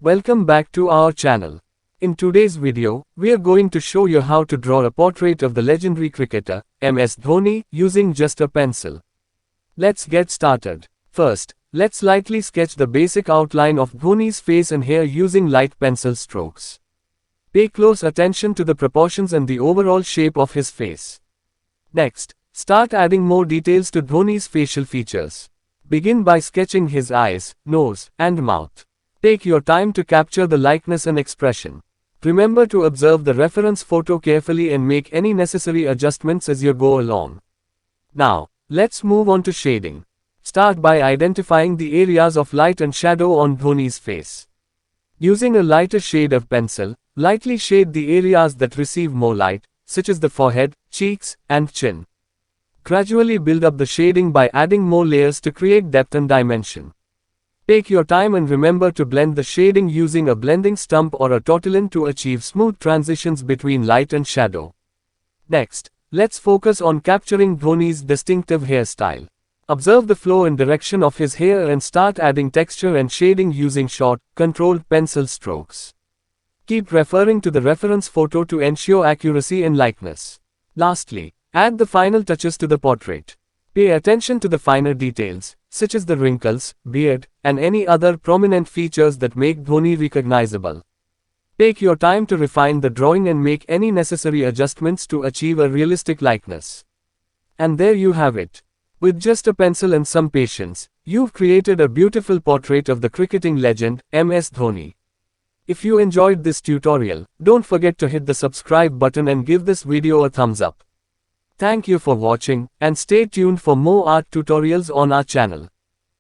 Welcome back to our channel. In today's video, we are going to show you how to draw a portrait of the legendary cricketer, MS Dhoni, using just a pencil. Let's get started. First, let's lightly sketch the basic outline of Dhoni's face and hair using light pencil strokes. Pay close attention to the proportions and the overall shape of his face. Next, start adding more details to Dhoni's facial features. Begin by sketching his eyes, nose, and mouth. Take your time to capture the likeness and expression. Remember to observe the reference photo carefully and make any necessary adjustments as you go along. Now, let's move on to shading. Start by identifying the areas of light and shadow on Dhoni's face. Using a lighter shade of pencil, lightly shade the areas that receive more light, such as the forehead, cheeks, and chin. Gradually build up the shading by adding more layers to create depth and dimension. Take your time and remember to blend the shading using a blending stump or a tortillon to achieve smooth transitions between light and shadow. Next, let's focus on capturing Dhoni's distinctive hairstyle. Observe the flow and direction of his hair and start adding texture and shading using short, controlled pencil strokes. Keep referring to the reference photo to ensure accuracy and likeness. Lastly, add the final touches to the portrait. Pay attention to the finer details, such as the wrinkles, beard, and any other prominent features that make Dhoni recognizable. Take your time to refine the drawing and make any necessary adjustments to achieve a realistic likeness. And there you have it. With just a pencil and some patience, you've created a beautiful portrait of the cricketing legend, MS Dhoni. If you enjoyed this tutorial, don't forget to hit the subscribe button and give this video a thumbs up. Thank you for watching, and stay tuned for more art tutorials on our channel.